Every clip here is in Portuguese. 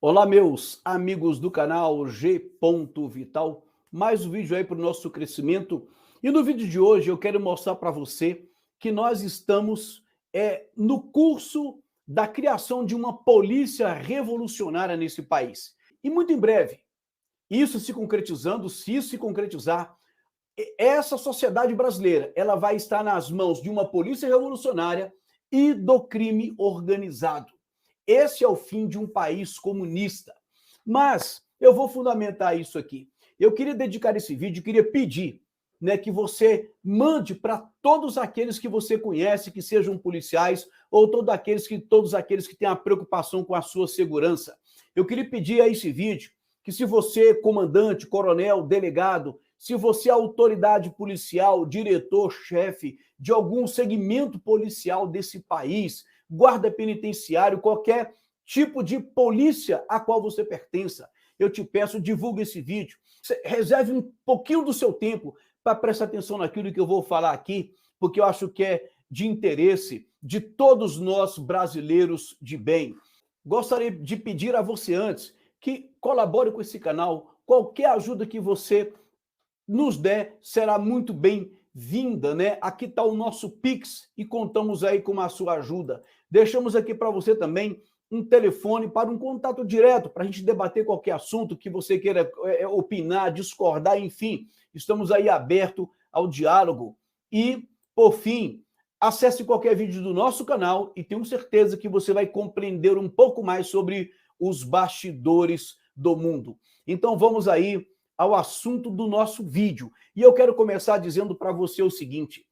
Olá, meus amigos do canal G. Vital. Mais um vídeo aí para o nosso crescimento. E no vídeo de hoje eu quero mostrar para você que nós estamos no curso da criação de uma polícia revolucionária nesse país. E muito em breve, isso se concretizando, se isso se concretizar, essa sociedade brasileira ela vai estar nas mãos de uma polícia revolucionária e do crime organizado. Esse é o fim de um país comunista. Mas eu vou fundamentar isso aqui. Eu queria dedicar esse vídeo, queria pedir, que você mande para todos aqueles que você conhece, que sejam policiais, ou todos aqueles que têm a preocupação com a sua segurança. Eu queria pedir a esse vídeo que, se você, comandante, coronel, delegado, se você é autoridade policial, diretor, chefe de algum segmento policial desse país, guarda penitenciário, qualquer tipo de polícia a qual você pertença, eu te peço, divulgue esse vídeo. Reserve um pouquinho do seu tempo para prestar atenção naquilo que eu vou falar aqui, porque eu acho que é de interesse de todos nós brasileiros de bem. Gostaria de pedir a você antes que colabore com esse canal. Qualquer ajuda que você nos der será muito bem-vinda, né? Aqui está o nosso Pix e contamos aí com a sua ajuda. Deixamos aqui para você também um telefone para um contato direto, para a gente debater qualquer assunto que você queira opinar, discordar, enfim. Estamos aí abertos ao diálogo. E, por fim, acesse qualquer vídeo do nosso canal e tenho certeza que você vai compreender um pouco mais sobre os bastidores do mundo. Então vamos aí ao assunto do nosso vídeo. E eu quero começar dizendo para você o seguinte: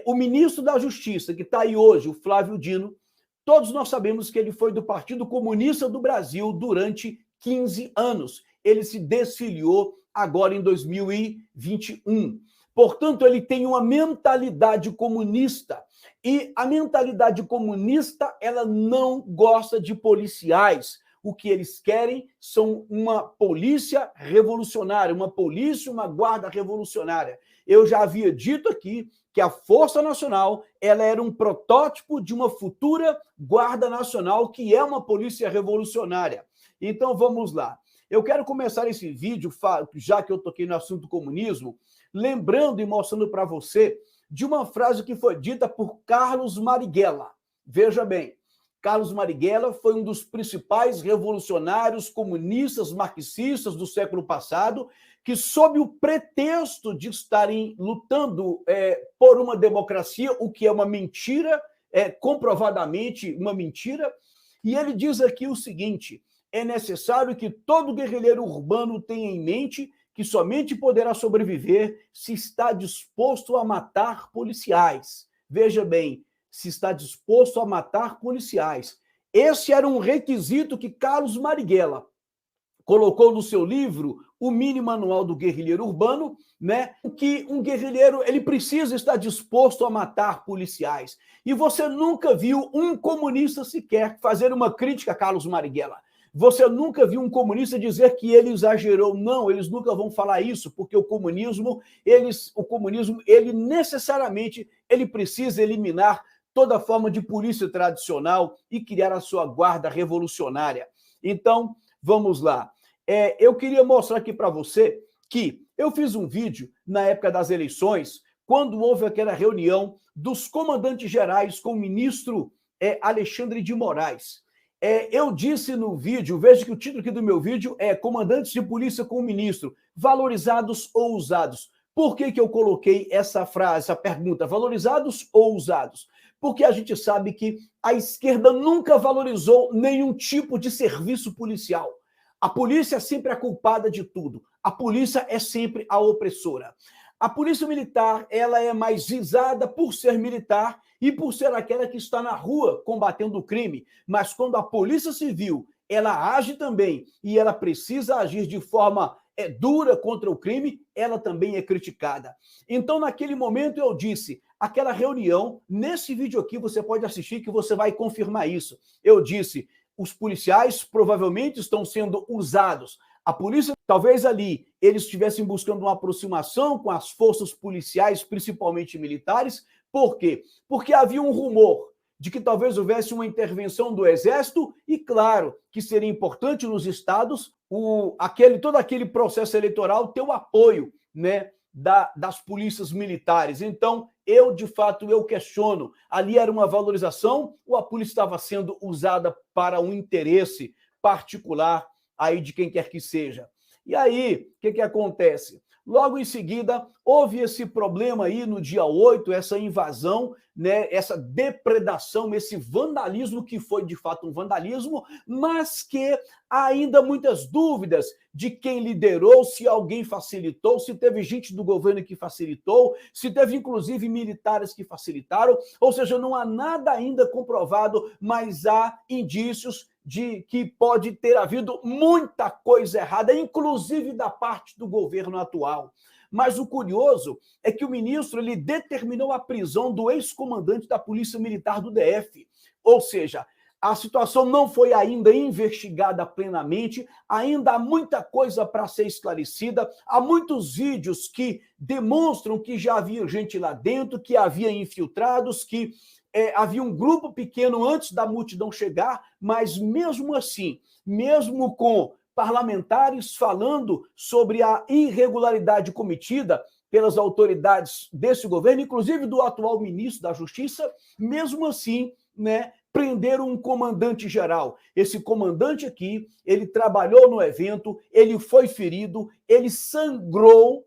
o ministro da Justiça, que está aí hoje, o Flávio Dino, todos nós sabemos que ele foi do Partido Comunista do Brasil durante 15 anos. Ele se desfiliou agora em 2021. Portanto, ele tem uma mentalidade comunista. E a mentalidade comunista, ela não gosta de policiais. O que eles querem são uma polícia revolucionária, uma polícia, uma guarda revolucionária. Eu já havia dito aqui que a Força Nacional ela era um protótipo de uma futura Guarda Nacional, que é uma polícia revolucionária. Então, vamos lá. Eu quero começar esse vídeo, já que eu toquei no assunto comunismo, lembrando e mostrando para você de uma frase que foi dita por Carlos Marighella. Veja bem, Carlos Marighella foi um dos principais revolucionários comunistas marxistas do século passado, que, sob o pretexto de estarem lutando por uma democracia, o que é uma mentira, comprovadamente uma mentira, e ele diz aqui o seguinte: é necessário que todo guerrilheiro urbano tenha em mente que somente poderá sobreviver se está disposto a matar policiais. Veja bem, se está disposto a matar policiais. Esse era um requisito que Carlos Marighella colocou no seu livro, O Mini Manual do Guerrilheiro Urbano, né? Que um guerrilheiro ele precisa estar disposto a matar policiais. E você nunca viu um comunista sequer fazer uma crítica a Carlos Marighella. Você nunca viu um comunista dizer que ele exagerou. Não, eles nunca vão falar isso, porque o comunismo, ele necessariamente ele precisa eliminar toda forma de polícia tradicional e criar a sua guarda revolucionária. Então, vamos lá. Eu queria mostrar aqui para você que eu fiz um vídeo na época das eleições, quando houve aquela reunião dos comandantes gerais com o ministro Alexandre de Moraes. Eu disse no vídeo, veja que o título aqui do meu vídeo é Comandantes de Polícia com o Ministro, valorizados ou usados. Por que eu coloquei essa frase, essa pergunta, valorizados ou usados? Porque a gente sabe que a esquerda nunca valorizou nenhum tipo de serviço policial. A polícia é sempre a culpada de tudo. A polícia é sempre a opressora. A polícia militar, ela é mais visada por ser militar e por ser aquela que está na rua combatendo o crime. Mas quando a polícia civil, ela age também e ela precisa agir de forma dura contra o crime, ela também é criticada. Então, naquele momento, eu disse, aquela reunião, nesse vídeo aqui, você pode assistir que você vai confirmar isso. Eu disse, os policiais provavelmente estão sendo usados. A polícia, talvez ali, eles estivessem buscando uma aproximação com as forças policiais, principalmente militares. Por quê? Porque havia um rumor de que talvez houvesse uma intervenção do Exército e, claro, que seria importante nos estados todo aquele processo eleitoral ter o apoio, né, das polícias militares. Então, de fato, eu questiono. Ali era uma valorização ou a polícia estava sendo usada para um interesse particular aí de quem quer que seja? E aí, o que acontece? Logo em seguida, houve esse problema aí no dia 8, essa invasão, né, essa depredação, esse vandalismo, que foi de fato um vandalismo, mas que há ainda muitas dúvidas de quem liderou, se alguém facilitou, se teve gente do governo que facilitou, se teve inclusive militares que facilitaram, ou seja, não há nada ainda comprovado, mas há indícios de que pode ter havido muita coisa errada, inclusive da parte do governo atual. Mas o curioso é que o ministro ele determinou a prisão do ex-comandante da Polícia Militar do DF. Ou seja, a situação não foi ainda investigada plenamente, ainda há muita coisa para ser esclarecida, há muitos vídeos que demonstram que já havia gente lá dentro, que havia infiltrados, que havia um grupo pequeno antes da multidão chegar, mas mesmo assim, mesmo com parlamentares falando sobre a irregularidade cometida pelas autoridades desse governo, inclusive do atual ministro da Justiça, mesmo assim, né, prenderam um comandante-geral. Esse comandante aqui, ele trabalhou no evento, ele foi ferido, ele sangrou,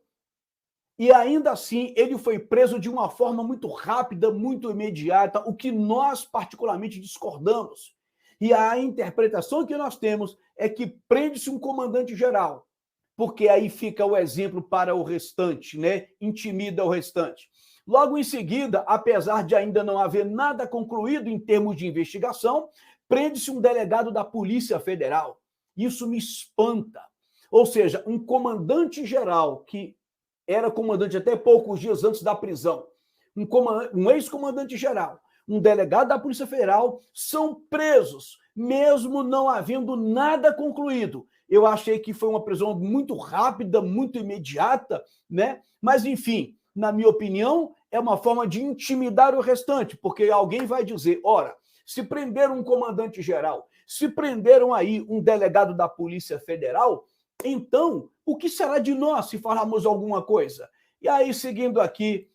e ainda assim, ele foi preso de uma forma muito rápida, muito imediata, o que nós particularmente discordamos. E a interpretação que nós temos é que prende-se um comandante-geral, porque aí fica o exemplo para o restante, né? Intimida o restante. Logo em seguida, apesar de ainda não haver nada concluído em termos de investigação, prende-se um delegado da Polícia Federal. Isso me espanta. Ou seja, um comandante-geral que era comandante até poucos dias antes da prisão, um ex-comandante-geral, um delegado da Polícia Federal, são presos, mesmo não havendo nada concluído. Eu achei que foi uma prisão muito rápida, muito imediata, né? Mas, enfim, na minha opinião, é uma forma de intimidar o restante, porque alguém vai dizer, ora, se prenderam um comandante-geral, se prenderam aí um delegado da Polícia Federal, então, o que será de nós se falarmos alguma coisa? E aí, seguindo aqui,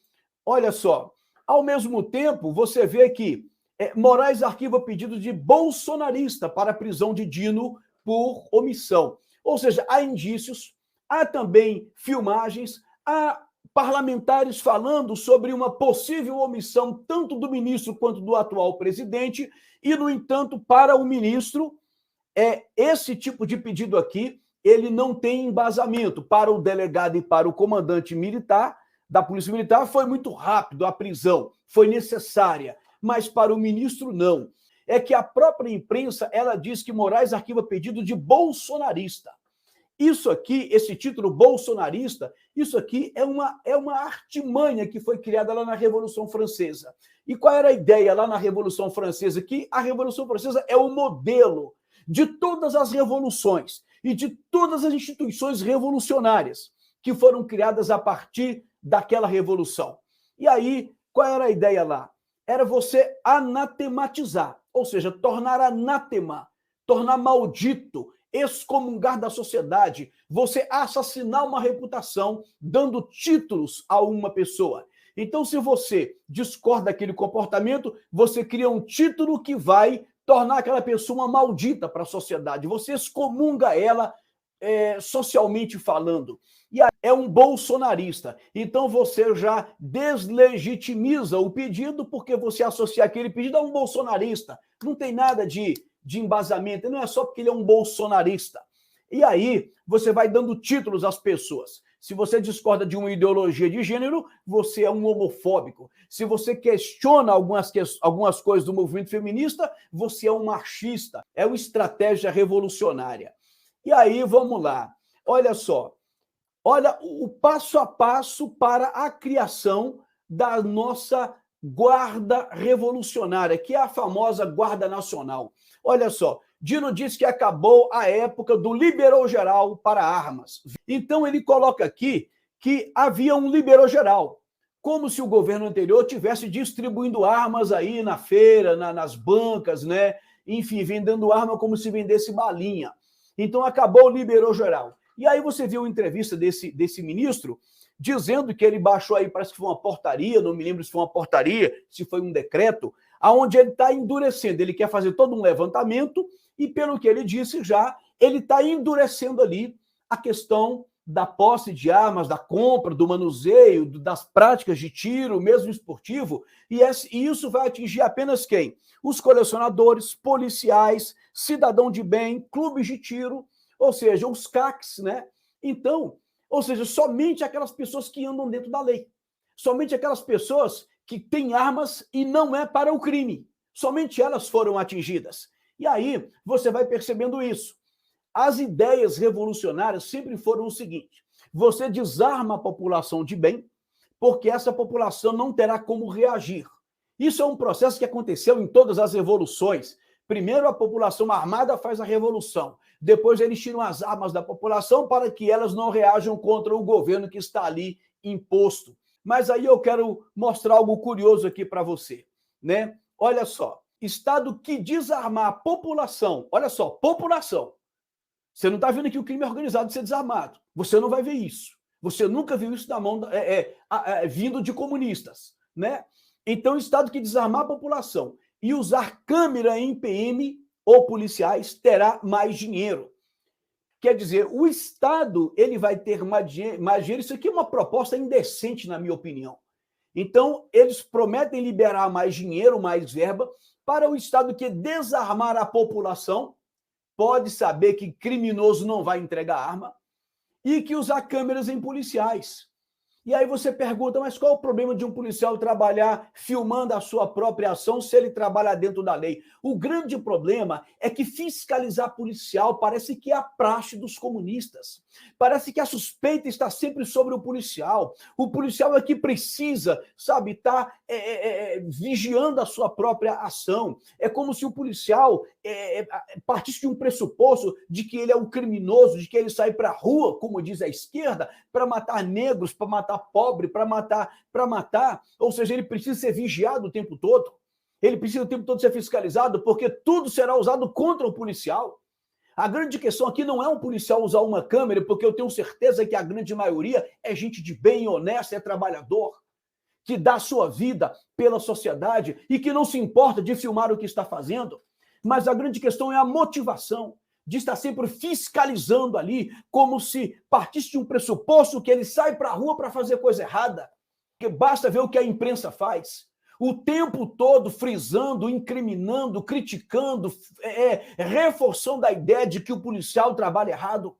olha só, ao mesmo tempo, você vê que Moraes arquiva pedido de bolsonarista para a prisão de Dino por omissão. Ou seja, há indícios, há também filmagens, há parlamentares falando sobre uma possível omissão tanto do ministro quanto do atual presidente, e, no entanto, para o ministro, esse tipo de pedido aqui, ele não tem embasamento. Para o delegado e para o comandante militar, da Polícia Militar, foi muito rápido a prisão, foi necessária, mas para o ministro, não. É que a própria imprensa, ela diz que Moraes arquiva pedido de bolsonarista. Isso aqui, esse título bolsonarista, isso aqui é uma artimanha que foi criada lá na Revolução Francesa. E qual era a ideia lá na Revolução Francesa? Que a Revolução Francesa é o modelo de todas as revoluções e de todas as instituições revolucionárias que foram criadas a partir daquela revolução. E aí, qual era a ideia lá? Era você anatematizar, ou seja, tornar anátema, tornar maldito, excomungar da sociedade, você assassinar uma reputação, dando títulos a uma pessoa. Então, se você discorda daquele comportamento, você cria um título que vai tornar aquela pessoa uma maldita para a sociedade. Você excomunga ela socialmente falando. E é um bolsonarista. Então você já deslegitimiza o pedido porque você associa aquele pedido a um bolsonarista. Não tem nada de embasamento, não é só porque ele é um bolsonarista. E aí você vai dando títulos às pessoas. Se você discorda de uma ideologia de gênero, você é um homofóbico. Se você questiona algumas coisas do movimento feminista, você é um machista. É uma estratégia revolucionária. E aí, vamos lá. Olha só. Olha o passo a passo para a criação da nossa Guarda Revolucionária, que é a famosa Guarda Nacional. Olha só. Dino diz que acabou a época do liberou geral para armas. Então, ele coloca aqui que havia um liberou geral. como se o governo anterior tivesse distribuindo armas aí na feira, nas bancas, né? Enfim, vendendo arma como se vendesse balinha. Então acabou, liberou geral. E aí você viu a entrevista desse ministro dizendo que ele baixou aí, parece que foi uma portaria, não me lembro se foi uma portaria, se foi um decreto, aonde ele está endurecendo, ele quer fazer todo um levantamento e, pelo que ele disse já, ele está endurecendo ali a questão da posse de armas, da compra, do manuseio, das práticas de tiro, mesmo esportivo, e isso vai atingir apenas quem? Os colecionadores, policiais, cidadão de bem, clubes de tiro, ou seja, os CACs, né? Então, ou seja, somente aquelas pessoas que andam dentro da lei, somente aquelas pessoas que têm armas e não é para o crime, somente elas foram atingidas. E aí você vai percebendo isso. As ideias revolucionárias sempre foram o seguinte: você desarma a população de bem, porque essa população não terá como reagir. Isso é um processo que aconteceu em todas as revoluções. Primeiro a população armada faz a revolução, depois eles tiram as armas da população para que elas não reajam contra o governo que está ali imposto. Mas aí eu quero mostrar algo curioso aqui para você, né? Olha só, Estado que desarmar a população, olha só, população. Você não está vendo que o crime organizado ser desarmado. Você não vai ver isso. Você nunca viu isso da mão vindo de comunistas, né? Então, o Estado que desarmar a população e usar câmera em PM ou policiais terá mais dinheiro. Quer dizer, o Estado ele vai ter mais dinheiro. Isso aqui é uma proposta indecente, na minha opinião. Então, eles prometem liberar mais dinheiro, mais verba, para o Estado que desarmar a população, pode saber que criminoso não vai entregar arma, e que usar câmeras em policiais. E aí você pergunta, mas qual o problema de um policial trabalhar filmando a sua própria ação se ele trabalha dentro da lei? O grande problema é que fiscalizar policial parece que é a praxe dos comunistas. Parece que a suspeita está sempre sobre o policial. O policial é que precisa, sabe, estar vigiando a sua própria ação. É como se o policial partisse de um pressuposto de que ele é um criminoso, de que ele sai para a rua, como diz a esquerda, para matar negros, para matar pobre, para matar, ou seja, ele precisa ser vigiado o tempo todo, ele precisa o tempo todo ser fiscalizado, porque tudo será usado contra o policial. A grande questão aqui não é um policial usar uma câmera, porque eu tenho certeza que a grande maioria é gente de bem, honesta, é trabalhador, que dá a sua vida pela sociedade e que não se importa de filmar o que está fazendo, mas a grande questão é a motivação de estar sempre fiscalizando ali, como se partisse de um pressuposto que ele sai para a rua para fazer coisa errada, que basta ver o que a imprensa faz. O tempo todo frisando, incriminando, criticando, reforçando a ideia de que o policial trabalha errado.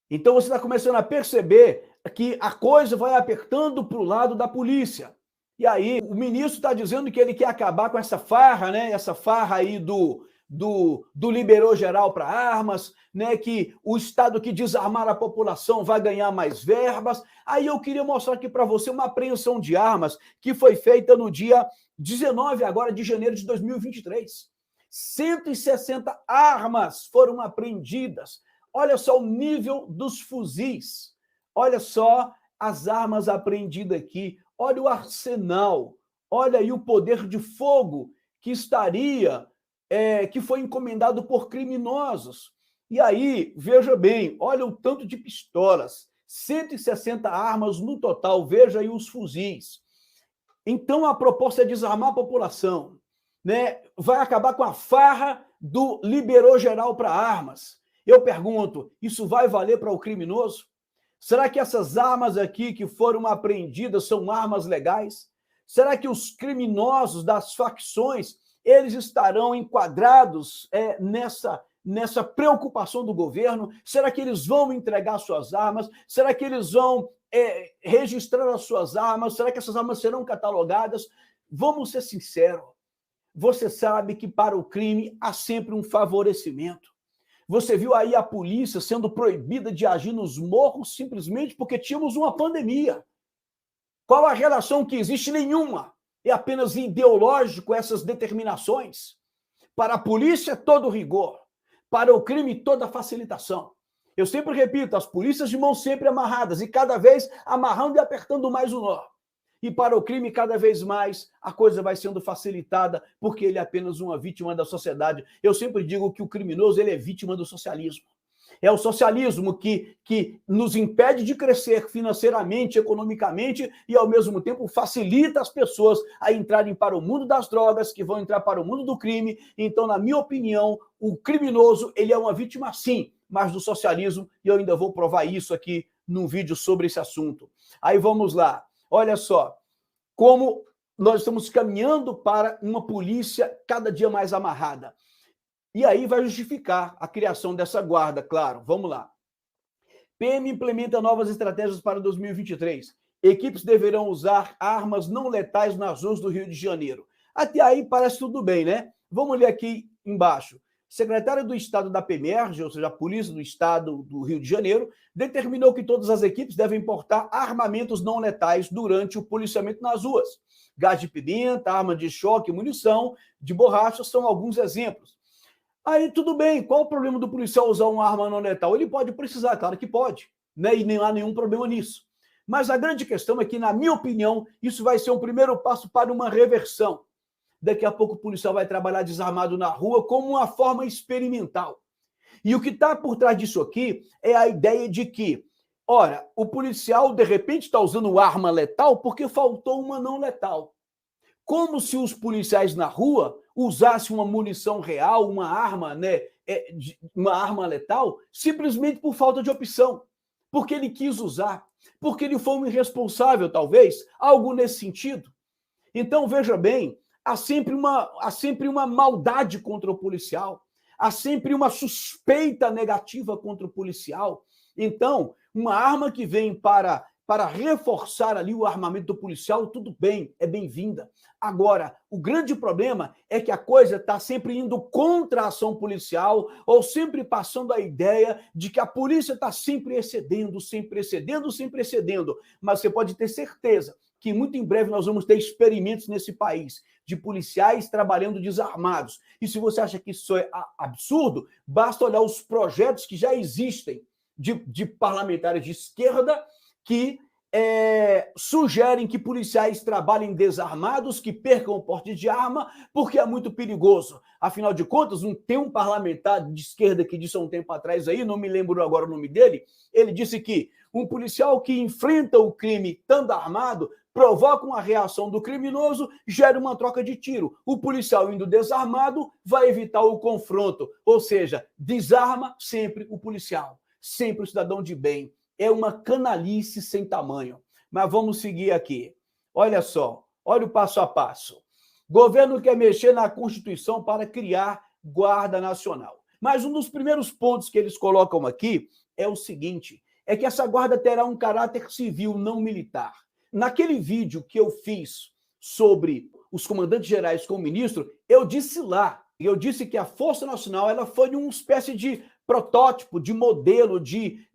Então você está começando a perceber que a coisa vai apertando para o lado da polícia. E aí o ministro está dizendo que ele quer acabar com essa farra, né? Essa farra aí do liberou geral para armas, né, que o Estado que desarmar a população vai ganhar mais verbas. Aí eu queria mostrar aqui para você uma apreensão de armas que foi feita no dia 19 agora de janeiro de 2023. 160 armas foram apreendidas. Olha só o nível dos fuzis. Olha só as armas apreendidas aqui. Olha o arsenal. Olha aí o poder de fogo que estaria que foi encomendado por criminosos. E aí, veja bem, olha o tanto de pistolas, 160 armas no total, veja aí os fuzis. Então, a proposta é desarmar a população, né? Vai acabar com a farra do liberou geral para armas. Eu pergunto, isso vai valer para o criminoso? Será que essas armas aqui que foram apreendidas são armas legais? Será que os criminosos das facções eles estarão enquadrados nessa preocupação do governo? Será que eles vão entregar suas armas? Será que eles vão registrar as suas armas? Será que essas armas serão catalogadas? Vamos ser sinceros. Você sabe que para o crime há sempre um favorecimento. Você viu aí a polícia sendo proibida de agir nos morros simplesmente porque tínhamos uma pandemia. Qual a relação que existe? Nenhuma. É apenas ideológico essas determinações. Para a polícia, todo rigor. Para o crime, toda facilitação. Eu sempre repito, as polícias de mãos sempre amarradas e cada vez amarrando e apertando mais o nó. E para o crime, cada vez mais, a coisa vai sendo facilitada, porque ele é apenas uma vítima da sociedade. Eu sempre digo que o criminoso ele é vítima do socialismo. É o socialismo que nos impede de crescer financeiramente, economicamente e, ao mesmo tempo, facilita as pessoas a entrarem para o mundo das drogas, que vão entrar para o mundo do crime. Então, na minha opinião, o criminoso ele é uma vítima, sim, mas do socialismo, e eu ainda vou provar isso aqui num vídeo sobre esse assunto. Aí vamos lá. Olha só, como nós estamos caminhando para uma polícia cada dia mais amarrada. E aí vai justificar a criação dessa guarda, claro. Vamos lá. PM implementa novas estratégias para 2023. Equipes deverão usar armas não letais nas ruas do Rio de Janeiro. Até aí parece tudo bem, né? Vamos ler aqui embaixo. Secretário do Estado da PEMERGE, ou seja, a Polícia do Estado do Rio de Janeiro, determinou que todas as equipes devem portar armamentos não letais durante o policiamento nas ruas. Gás de pimenta, arma de choque, munição de borracha são alguns exemplos. Aí tudo bem, qual o problema do policial usar uma arma não letal? Ele pode precisar, claro que pode, né? E não há nenhum problema nisso. Mas a grande questão é que, na minha opinião, isso vai ser um primeiro passo para uma reversão. Daqui a pouco o policial vai trabalhar desarmado na rua como uma forma experimental. E o que está por trás disso aqui é a ideia de que, ora, o policial de repente está usando arma letal porque faltou uma não letal. Como se os policiais na rua usassem uma munição real, uma arma, né, uma arma letal, simplesmente por falta de opção. Porque ele quis usar, porque ele foi um irresponsável, talvez, algo nesse sentido. Então, veja bem, há sempre uma maldade contra o policial, há sempre uma suspeita negativa contra o policial. Então, uma arma que vem para reforçar ali o armamento do policial, tudo bem, é bem-vinda. Agora, o grande problema é que a coisa está sempre indo contra a ação policial ou sempre passando a ideia de que a polícia está sempre excedendo, sempre excedendo, sempre excedendo. Mas você pode ter certeza que muito em breve nós vamos ter experimentos nesse país de policiais trabalhando desarmados. E se você acha que isso é absurdo, basta olhar os projetos que já existem de parlamentares de esquerda que sugerem que policiais trabalhem desarmados, que percam o porte de arma, porque é muito perigoso. Afinal de contas, tem um parlamentar de esquerda que disse há um tempo atrás aí, não me lembro agora o nome dele, ele disse que um policial que enfrenta o crime estando armado provoca uma reação do criminoso, gera uma troca de tiro. O policial indo desarmado vai evitar o confronto, ou seja, desarma sempre o policial, sempre o cidadão de bem. É uma canalice sem tamanho. Mas vamos seguir aqui. Olha só, olha o passo a passo. Governo quer mexer na Constituição para criar Guarda Nacional. Mas um dos primeiros pontos que eles colocam aqui é o seguinte, é que essa guarda terá um caráter civil, não militar. Naquele vídeo que eu fiz sobre os comandantes gerais com o ministro, eu disse que a Força Nacional ela foi uma espécie de protótipo, de modelo, de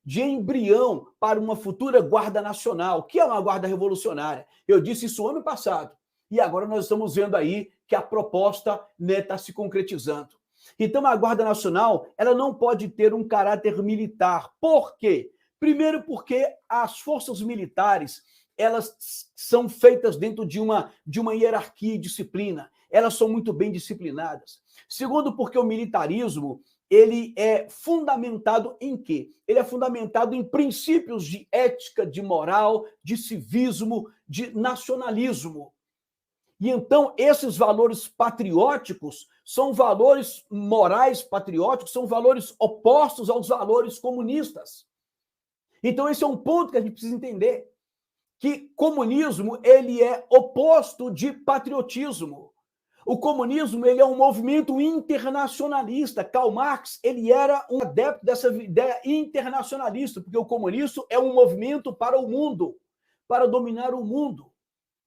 embrião para uma futura Guarda Nacional, que é uma guarda revolucionária. Eu disse isso ano passado. E agora nós estamos vendo aí que a proposta está se concretizando. Então, a Guarda Nacional ela não pode ter um caráter militar. Por quê? Primeiro, porque as forças militares elas são feitas dentro de uma hierarquia e disciplina. Elas são muito bem disciplinadas. Segundo, porque o militarismo ele é fundamentado em quê? Ele é fundamentado em princípios de ética, de moral, de civismo, de nacionalismo. E então, esses valores patrióticos são valores morais patrióticos, são valores opostos aos valores comunistas. Então, esse é um ponto que a gente precisa entender, que comunismo ele é oposto de patriotismo. O comunismo ele é um movimento internacionalista. Karl Marx ele era um adepto dessa ideia internacionalista, porque o comunismo é um movimento para o mundo, para dominar o mundo.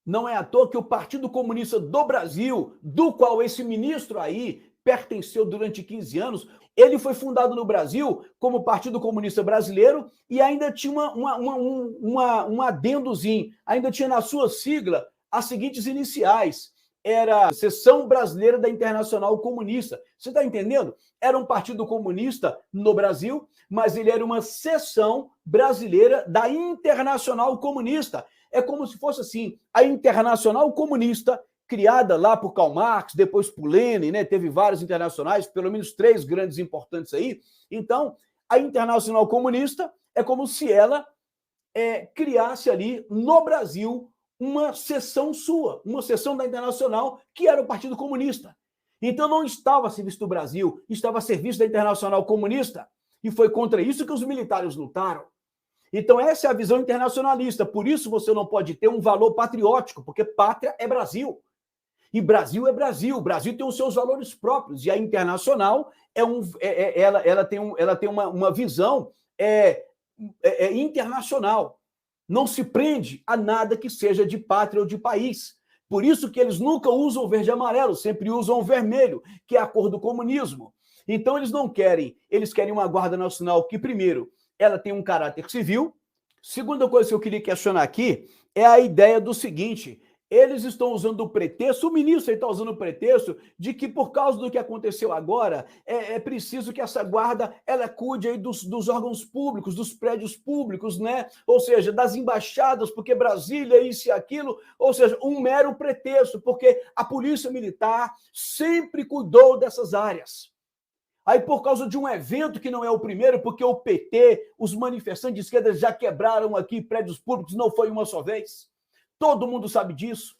Não é à toa que o Partido Comunista do Brasil, do qual esse ministro aí pertenceu durante 15 anos, ele foi fundado no Brasil como Partido Comunista Brasileiro e ainda tinha um adendozinho, ainda tinha na sua sigla as seguintes iniciais. Era a Seção Brasileira da Internacional Comunista. Você está entendendo? Era um partido comunista no Brasil, mas ele era uma seção brasileira da Internacional Comunista. é como se fosse assim, a Internacional Comunista, criada lá por Karl Marx, depois por Lenin, né? Teve vários internacionais, pelo menos 3 grandes importantes aí. Então, a Internacional Comunista é como se ela criasse ali no Brasil uma seção sua, uma seção da Internacional, que era o Partido Comunista. Então não estava a serviço do Brasil, estava a serviço da Internacional Comunista, e foi contra isso que os militares lutaram. Então essa é a visão internacionalista, por isso você não pode ter um valor patriótico, porque pátria é Brasil. E Brasil é Brasil, o Brasil tem os seus valores próprios, e a Internacional ela tem uma visão internacional. Não se prende a nada que seja de pátria ou de país. Por isso que eles nunca usam verde e amarelo, sempre usam vermelho, que é a cor do comunismo. Então eles não querem, eles querem uma Guarda Nacional que, primeiro, ela tem um caráter civil. Segunda coisa que eu queria questionar aqui é a ideia do seguinte: eles estão usando o pretexto, o ministro está usando o pretexto de que, por causa do que aconteceu agora, é preciso que essa guarda ela cuide aí dos órgãos públicos, dos prédios públicos, né? Ou seja, das embaixadas, porque Brasília, isso e aquilo, ou seja, um mero pretexto, porque a Polícia Militar sempre cuidou dessas áreas. Aí, por causa de um evento que não é o primeiro, porque o PT, os manifestantes de esquerda já quebraram aqui prédios públicos, não foi uma só vez. Todo mundo sabe disso.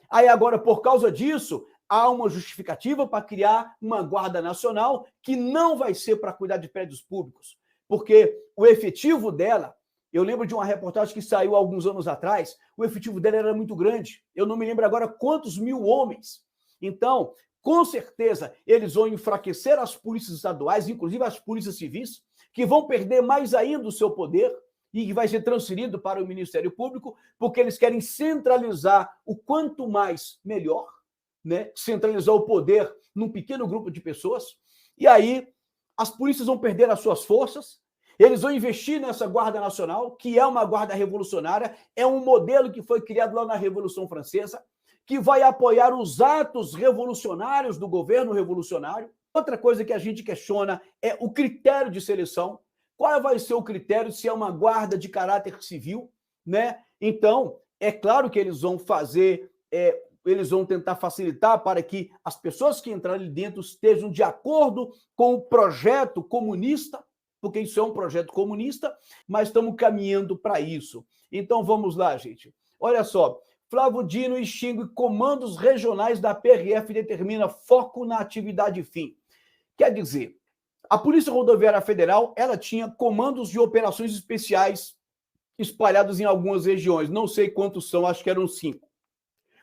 Aí agora, por causa disso, há uma justificativa para criar uma Guarda Nacional que não vai ser para cuidar de prédios públicos, porque o efetivo dela, eu lembro de uma reportagem que saiu há alguns anos atrás, o efetivo dela era muito grande. Eu não me lembro agora quantos mil homens. Então, com certeza, eles vão enfraquecer as polícias estaduais, inclusive as polícias civis, que vão perder mais ainda o seu poder, e que vai ser transferido para o Ministério Público, porque eles querem centralizar o quanto mais melhor, né? Centralizar o poder num pequeno grupo de pessoas, e aí as polícias vão perder as suas forças, eles vão investir nessa Guarda Nacional, que é uma guarda revolucionária, é um modelo que foi criado lá na Revolução Francesa, que vai apoiar os atos revolucionários do governo revolucionário. Outra coisa que a gente questiona é o critério de seleção. Qual vai ser o critério se é uma guarda de caráter civil, né? Então, é claro que eles vão fazer, eles vão tentar facilitar para que as pessoas que entrarem ali dentro estejam de acordo com o projeto comunista, porque isso é um projeto comunista, mas estamos caminhando para isso. Então, vamos lá, gente. Olha só, Flávio Dino extingue comandos regionais da PRF e determina foco na atividade fim. Quer dizer, a Polícia Rodoviária Federal, ela tinha comandos de operações especiais espalhados em algumas regiões. Não sei quantos são, acho que eram 5.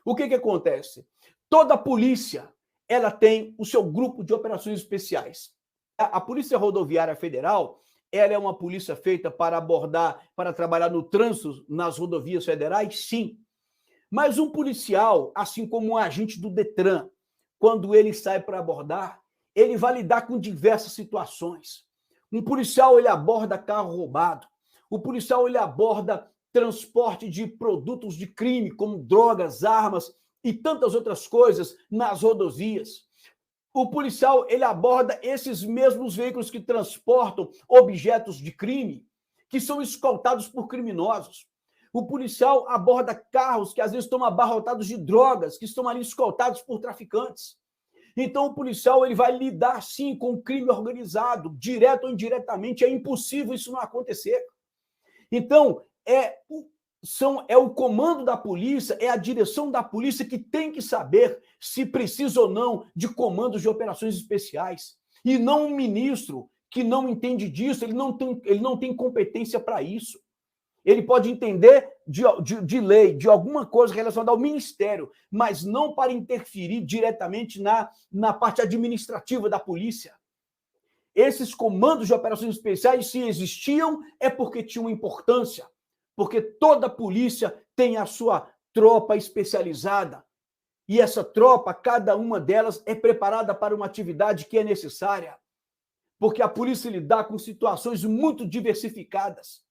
O que acontece? Toda polícia, ela tem o seu grupo de operações especiais. A Polícia Rodoviária Federal, ela é uma polícia feita para abordar, para trabalhar no trânsito nas rodovias federais? Sim. Mas um policial, assim como um agente do Detran, quando ele sai para abordar, ele vai lidar com diversas situações. Um policial, ele aborda carro roubado. O policial, ele aborda transporte de produtos de crime, como drogas, armas e tantas outras coisas nas rodovias. O policial, ele aborda esses mesmos veículos que transportam objetos de crime, que são escoltados por criminosos. O policial aborda carros que às vezes estão abarrotados de drogas, que estão ali escoltados por traficantes. Então, o policial ele vai lidar, sim, com o crime organizado, direto ou indiretamente. É impossível isso não acontecer. Então, é o comando da polícia, é a direção da polícia que tem que saber se precisa ou não de comandos de operações especiais. E não um ministro que não entende disso, ele não tem competência para isso. Ele pode entender de lei, de alguma coisa relacionada ao ministério, mas não para interferir diretamente na parte administrativa da polícia. Esses comandos de operações especiais, se existiam, é porque tinham importância, porque toda polícia tem a sua tropa especializada. E essa tropa, cada uma delas, é preparada para uma atividade que é necessária, porque a polícia lida com situações muito diversificadas.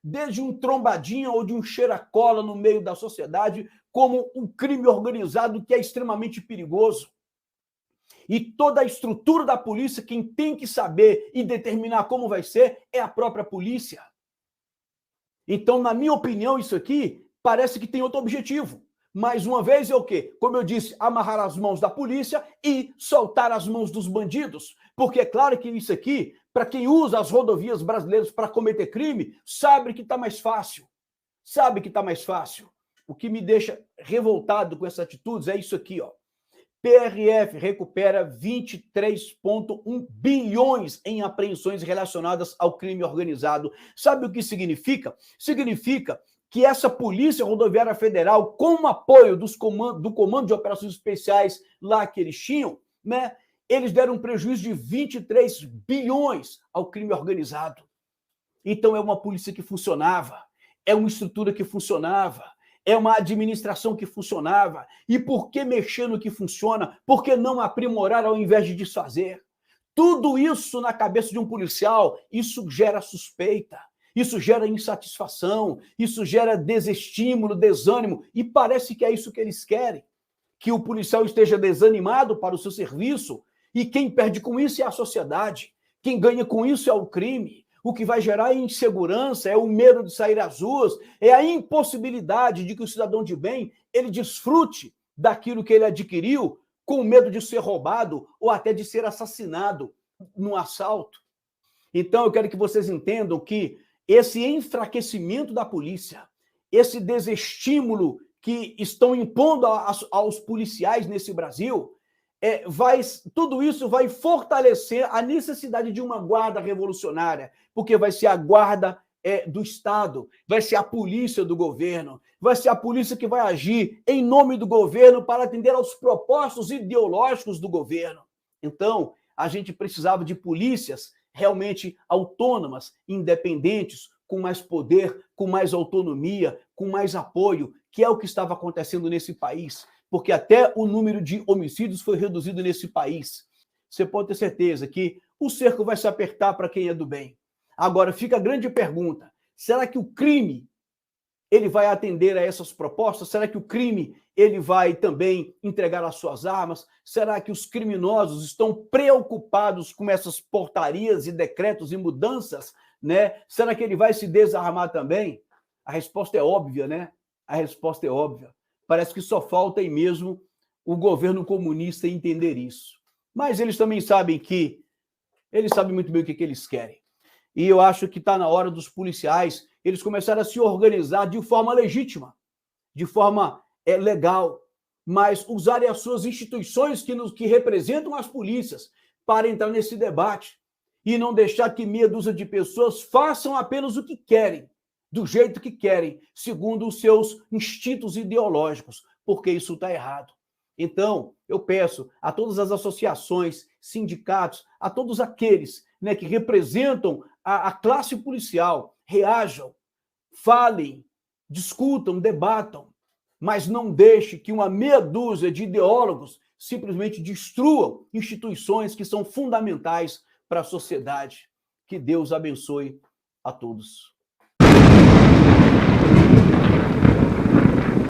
Desde um trombadinha ou de um cheira-cola no meio da sociedade, como um crime organizado que é extremamente perigoso. E toda a estrutura da polícia, quem tem que saber e determinar como vai ser, é a própria polícia. Então, na minha opinião, isso aqui parece que tem outro objetivo. Mais uma vez é o quê? Como eu disse, amarrar as mãos da polícia e soltar as mãos dos bandidos. Porque é claro que isso aqui, para quem usa as rodovias brasileiras para cometer crime, sabe que está mais fácil. Sabe que está mais fácil. O que me deixa revoltado com essas atitudes é isso aqui, ó. PRF recupera 23,1 bilhões em apreensões relacionadas ao crime organizado. Sabe o que significa? Significa que essa Polícia Rodoviária Federal, com o apoio do Comando de Operações Especiais lá que eles tinham, né, eles deram um prejuízo de 23 bilhões ao crime organizado. Então é uma polícia que funcionava, é uma estrutura que funcionava, é uma administração que funcionava. E por que mexer no que funciona? Por que não aprimorar ao invés de desfazer? Tudo isso na cabeça de um policial, isso gera suspeita, isso gera insatisfação, isso gera desestímulo, desânimo, e parece que é isso que eles querem, que o policial esteja desanimado para o seu serviço, e quem perde com isso é a sociedade, quem ganha com isso é o crime. O que vai gerar insegurança, é o medo de sair às ruas, é a impossibilidade de que o cidadão de bem ele desfrute daquilo que ele adquiriu com medo de ser roubado ou até de ser assassinado num assalto. Então eu quero que vocês entendam que esse enfraquecimento da polícia, esse desestímulo que estão impondo aos policiais nesse Brasil, tudo isso vai fortalecer a necessidade de uma guarda revolucionária, porque vai ser a guarda do Estado, vai ser a polícia do governo, vai ser a polícia que vai agir em nome do governo para atender aos propósitos ideológicos do governo. Então, a gente precisava de polícias realmente autônomas, independentes, com mais poder, com mais autonomia, com mais apoio, que é o que estava acontecendo nesse país. Porque até o número de homicídios foi reduzido nesse país. Você pode ter certeza que o cerco vai se apertar para quem é do bem. Agora, fica a grande pergunta, será que o crime ele vai atender a essas propostas? Será que o crime ele vai também entregar as suas armas? Será que os criminosos estão preocupados com essas portarias e decretos e mudanças, né? Será que ele vai se desarmar também? A resposta é óbvia, né? A resposta é óbvia. Parece que só falta aí mesmo o governo comunista entender isso. Mas eles também sabem eles sabem muito bem o que eles querem. E eu acho que está na hora dos policiais eles começarem a se organizar de forma legítima, de forma legal, mas usarem as suas instituições que representam as polícias para entrar nesse debate e não deixar que meia dúzia de pessoas façam apenas o que querem, do jeito que querem, segundo os seus instintos ideológicos, porque isso está errado. Então, eu peço a todas as associações, sindicatos, a todos aqueles, né, que representam a classe policial, reajam, falem, discutam, debatam, mas não deixe que uma meia dúzia de ideólogos simplesmente destruam instituições que são fundamentais para a sociedade. Que Deus abençoe a todos.